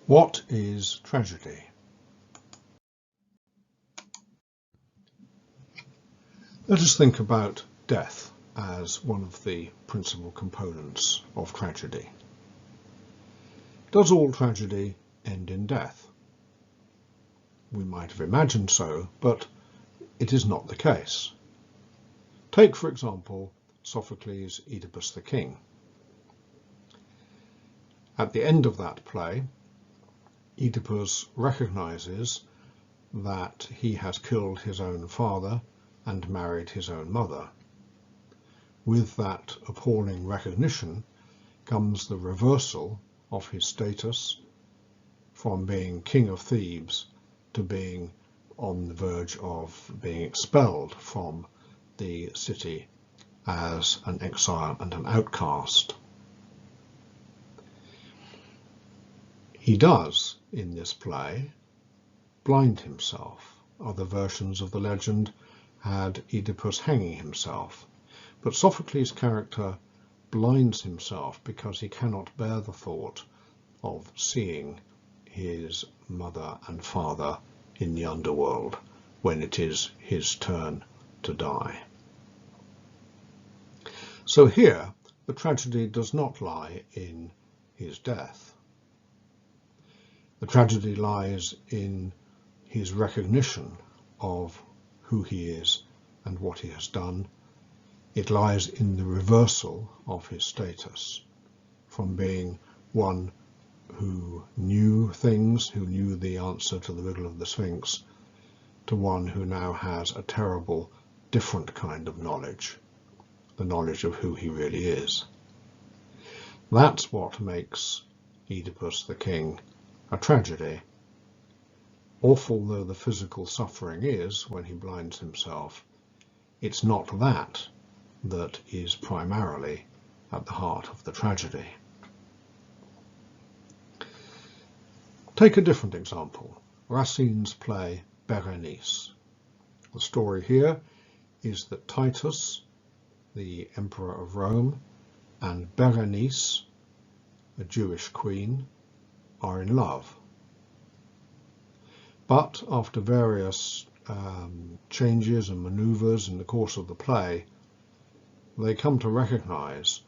What is tragedy? Let us think about death as one of the principal components of tragedy. Does all tragedy end in death? We might have imagined so, but it is not the case. Take, for example, Sophocles' Oedipus the King. At the end of that play, Oedipus recognizes that he has killed his own father and married his own mother. With that appalling recognition comes the reversal of his status from being king of Thebes to being on the verge of being expelled from the city as an exile and an outcast. He does, in this play, blind himself. Other versions of the legend had Oedipus hanging himself, but Sophocles' character blinds himself because he cannot bear the thought of seeing his mother and father in the underworld when it is his turn to die. So here, the tragedy does not lie in his death. The tragedy lies in his recognition of who he is and what he has done. It lies in the reversal of his status from being one who knew things, who knew the answer to the riddle of the Sphinx, to one who now has a terrible, different kind of knowledge, the knowledge of who he really is. That's what makes Oedipus the King a tragedy. Awful though the physical suffering is when he blinds himself, it's not that that is primarily at the heart of the tragedy. Take a different example, Racine's play Berenice. The story here is that Titus, the Emperor of Rome, and Berenice, a Jewish queen, are in love. But after various changes and manoeuvres in the course of the play, they come to recognize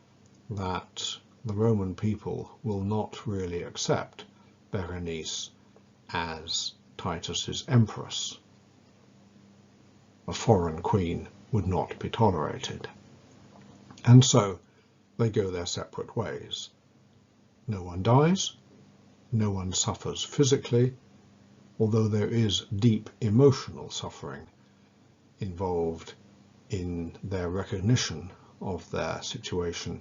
that the Roman people will not really accept Berenice as Titus's empress. A foreign queen would not be tolerated. And so they go their separate ways. No one dies, no one suffers physically, although there is deep emotional suffering involved in their recognition of their situation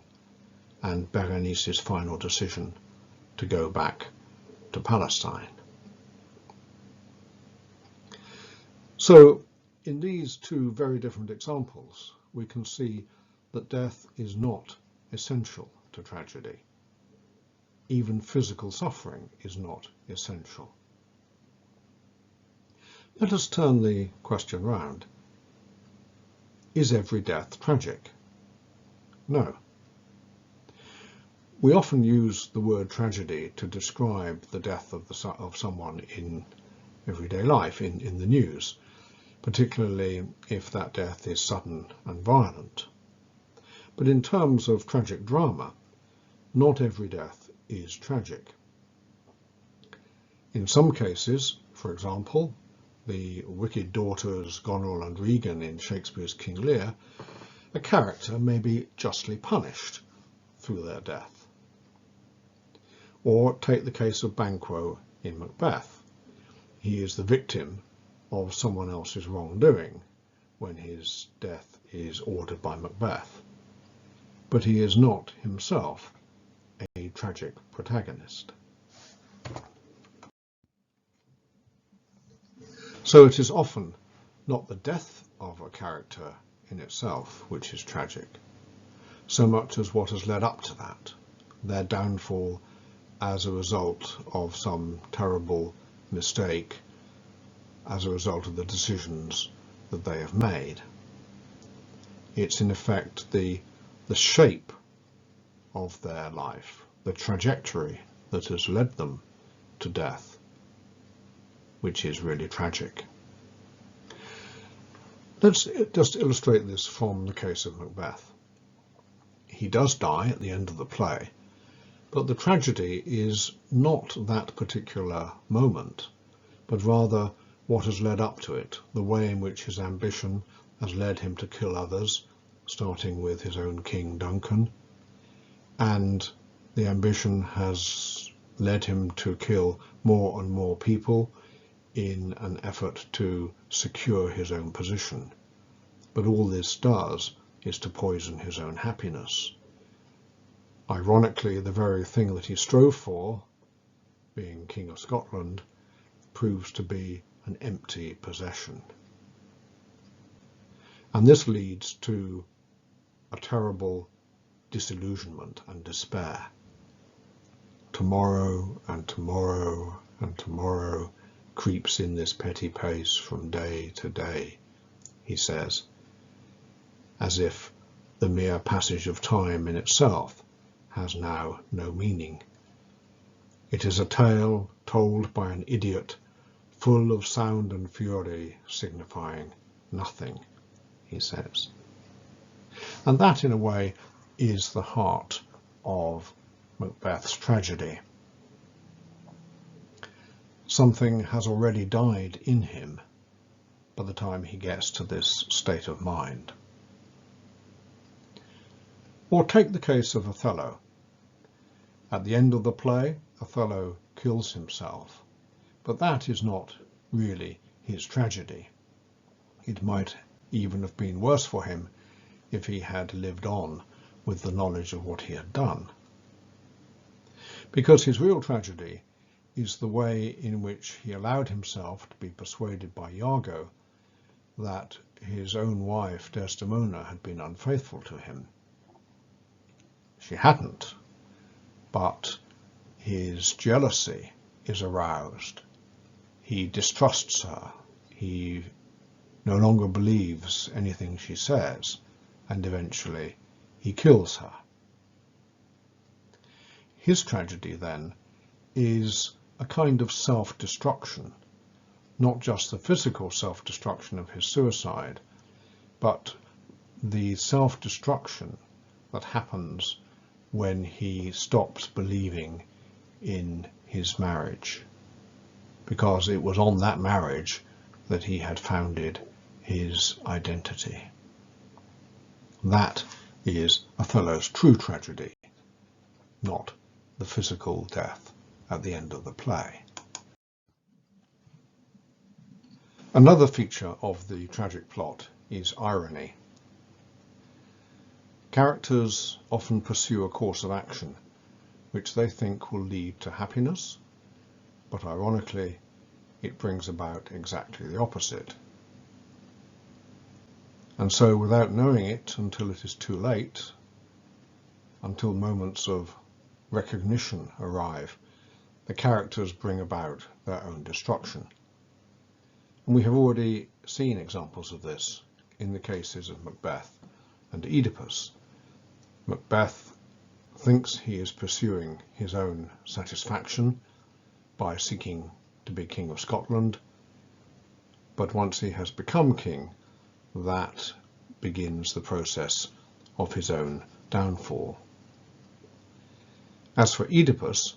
and Berenice's final decision to go back to Palestine. So in these two very different examples, we can see that death is not essential to tragedy. Even physical suffering is not essential. Let us turn the question round. Is every death tragic? No. We often use the word tragedy to describe the death of someone in everyday life, in the news, particularly if that death is sudden and violent. But in terms of tragic drama, not every death is tragic. In some cases, for example, the wicked daughters Goneril and Regan in Shakespeare's King Lear, a character may be justly punished through their death. Or take the case of Banquo in Macbeth. He is the victim of someone else's wrongdoing when his death is ordered by Macbeth. But he is not himself a tragic protagonist. So it is often not the death of a character in itself which is tragic, so much as what has led up to that, their downfall as a result of some terrible mistake, as a result of the decisions that they have made. It's in effect the shape of their life, the trajectory that has led them to death, which is really tragic. Let's just illustrate this from the case of Macbeth. He does die at the end of the play, but the tragedy is not that particular moment, but rather what has led up to it, the way in which his ambition has led him to kill others, starting with his own king Duncan, and the ambition has led him to kill more and more people in an effort to secure his own position. But all this does is to poison his own happiness. Ironically, the very thing that he strove for, being King of Scotland, proves to be an empty possession. And this leads to a terrible disillusionment and despair. Tomorrow and tomorrow and tomorrow creeps in this petty pace from day to day, he says, as if the mere passage of time in itself has now no meaning. It is a tale told by an idiot, full of sound and fury, signifying nothing, he says. And that, in a way, is the heart of Macbeth's tragedy. Something has already died in him by the time he gets to this state of mind. Or take the case of Othello. At the end of the play, Othello kills himself, but that is not really his tragedy. It might even have been worse for him if he had lived on with the knowledge of what he had done. Because his real tragedy is the way in which he allowed himself to be persuaded by Iago that his own wife Desdemona had been unfaithful to him. She hadn't, but his jealousy is aroused. He distrusts her. He no longer believes anything she says, and eventually he kills her. His tragedy, then, is a kind of self-destruction, not just the physical self-destruction of his suicide, but the self-destruction that happens when he stops believing in his marriage, because it was on that marriage that he had founded his identity. That is Othello's true tragedy, not the physical death at the end of the play. Another feature of the tragic plot is irony. Characters often pursue a course of action which they think will lead to happiness, but ironically it brings about exactly the opposite. And so, without knowing it until it is too late, until moments of recognition arrive, the characters bring about their own destruction. And we have already seen examples of this in the cases of Macbeth and Oedipus. Macbeth thinks he is pursuing his own satisfaction by seeking to be King of Scotland, but once he has become king, that begins the process of his own downfall. As for Oedipus,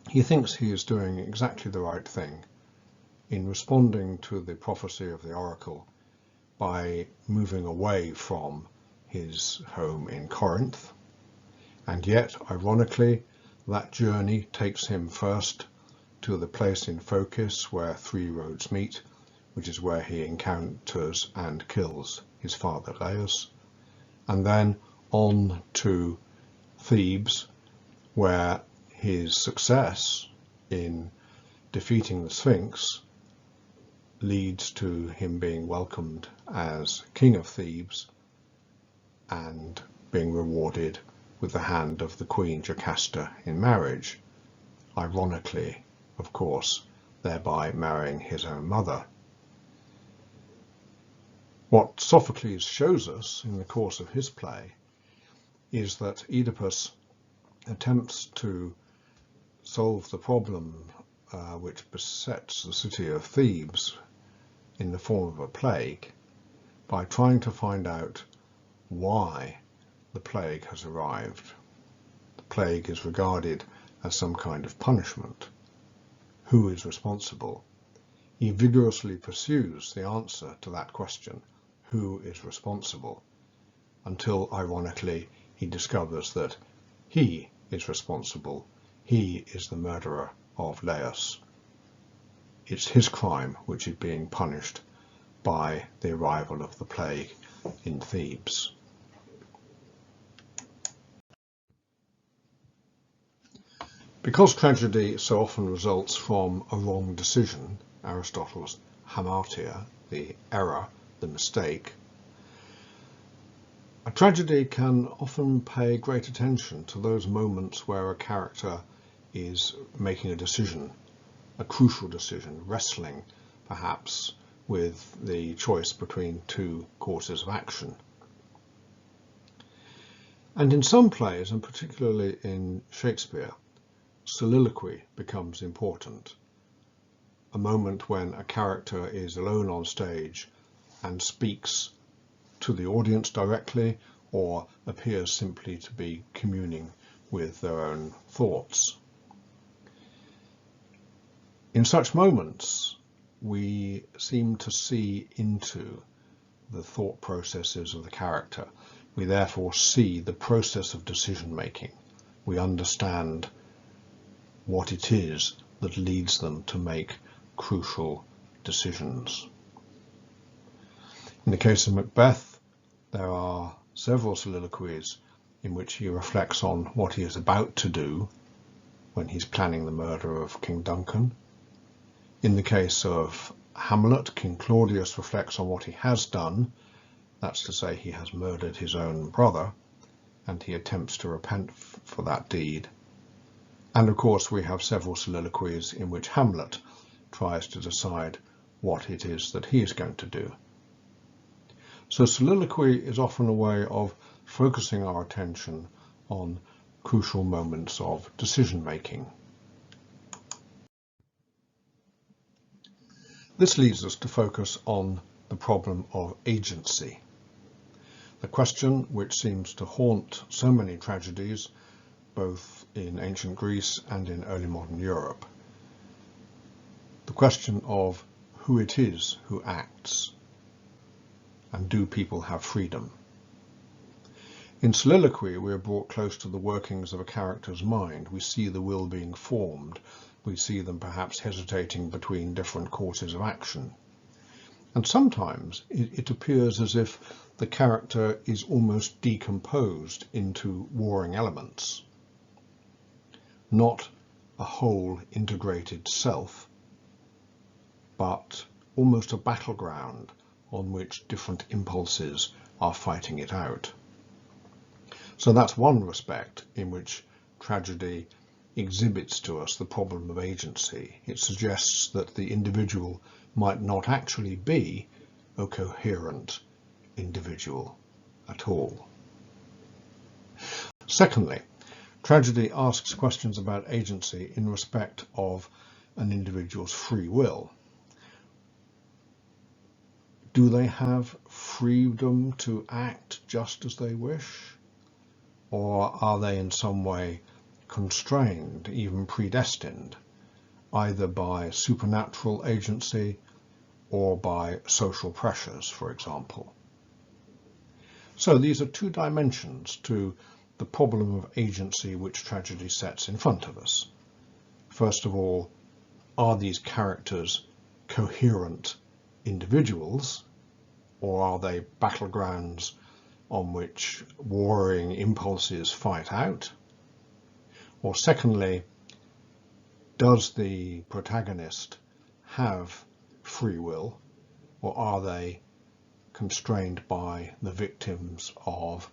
he thinks he is doing exactly the right thing in responding to the prophecy of the oracle by moving away from his home in Corinth, and yet, ironically, that journey takes him first to the place in Phocis where three roads meet, which is where he encounters and kills his father Laius, and then on to Thebes, where his success in defeating the Sphinx leads to him being welcomed as King of Thebes and being rewarded with the hand of the Queen Jocasta in marriage, ironically, of course, thereby marrying his own mother. What Sophocles shows us in the course of his play is that Oedipus attempts to solve the problem which besets the city of Thebes in the form of a plague by trying to find out why the plague has arrived. The plague is regarded as some kind of punishment. Who is responsible? He vigorously pursues the answer to that question, who is responsible, until, ironically, he discovers that he is responsible. He is the murderer of Laius. It's his crime which is being punished by the arrival of the plague in Thebes. Because tragedy so often results from a wrong decision, Aristotle's hamartia, the error, the mistake, a tragedy can often pay great attention to those moments where a character is making a decision, a crucial decision, wrestling perhaps with the choice between two courses of action. And in some plays, and particularly in Shakespeare, soliloquy becomes important. A moment when a character is alone on stage and speaks to the audience directly, or appears simply to be communing with their own thoughts. In such moments, we seem to see into the thought processes of the character. We therefore see the process of decision making. We understand what it is that leads them to make crucial decisions. In the case of Macbeth, there are several soliloquies in which he reflects on what he is about to do when he's planning the murder of King Duncan. In the case of Hamlet, King Claudius reflects on what he has done, that's to say he has murdered his own brother, and he attempts to repent for that deed. And of course we have several soliloquies in which Hamlet tries to decide what it is that he is going to do. So soliloquy is often a way of focusing our attention on crucial moments of decision making. This leads us to focus on the problem of agency, the question which seems to haunt so many tragedies, both in ancient Greece and in early modern Europe. The question of who it is who acts, and do people have freedom? In soliloquy, we are brought close to the workings of a character's mind. We see the will being formed. We see them perhaps hesitating between different courses of action. And sometimes it appears as if the character is almost decomposed into warring elements, not a whole integrated self, but almost a battleground on which different impulses are fighting it out. So that's one respect in which tragedy exhibits to us the problem of agency. It suggests that the individual might not actually be a coherent individual at all. Secondly, tragedy asks questions about agency in respect of an individual's free will. Do they have freedom to act just as they wish? Or are they in some way constrained, even predestined, either by supernatural agency or by social pressures, for example? So these are two dimensions to the problem of agency which tragedy sets in front of us. First of all, are these characters coherent individuals, or are they battlegrounds on which warring impulses fight out? Or secondly, does the protagonist have free will, or are they constrained by the victims of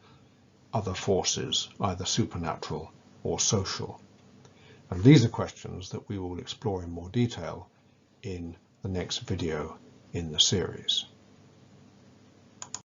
other forces, either supernatural or social? And these are questions that we will explore in more detail in the next video in the series.